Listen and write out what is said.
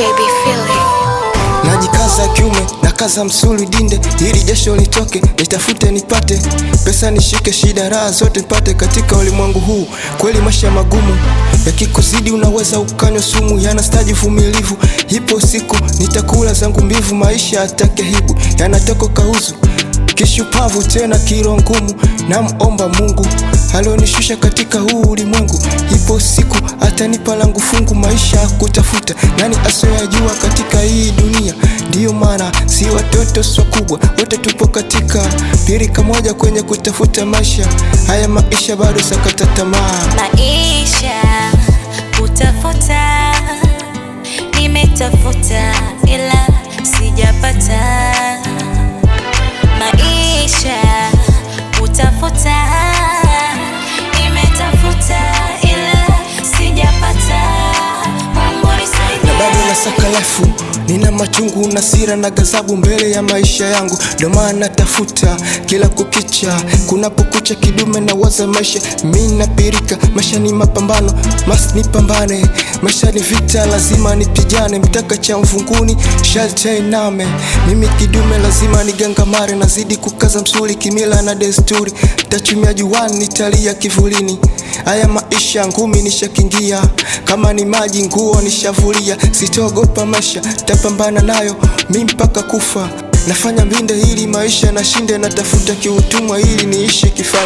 JB Feeling. Najikaza kiume, nakaza msuli dinde, ili jasho litoke, nitafute nipate pesa, nishike shida raha zote nipate katika ulimwengu huu. Kweli maisha magumu, yakikuzidi unaweza ukanywa sumu, yanastaji vumilivu. Ipo siku nitakula zangu mbivu, maisha atakehibu, yanatoko kauzu kishupavu tena kiro ngumu. Namuomba Mungu alionishusha katika huu ulimwengu, ipo siku atanipa langu fungu. Maisha kutafuta, nani asoyajua katika hii dunia? Ndiyo maana si watoto si wakubwa, wote tupo katika pirika moja kwenye kutafuta maisha. Haya maisha bado sakata tamaa, maisha kutafuta, nimetafuta ila sijapata. Maisha kutafuta, nimetafuta ila sijapata. Mungu nisaidie. na bado nasaka lafu, nina machungu na sira na gazabu mbele ya maisha yangu. Ndio maana natafuta kila kukicha, kunapokucha kidume na waza maisha. Mimi napirika, maisha ni mapambano, must nipambane. Maisha ni vita, lazima nipigane. Mtaka cha mvunguni sharti iname, mimi kidume lazima nigangamare. Nazidi kukaza msuli kimila na desturi, tachumia juani nitalia kivulini. Haya maisha ngumi nishakingia, kama ni maji nguo nishavulia. Sitogopa maisha, tapambana nayo mimi mpaka kufa. Nafanya mbinde ili maisha na shinde, natafuta kiutumwa ili niishi kifaa.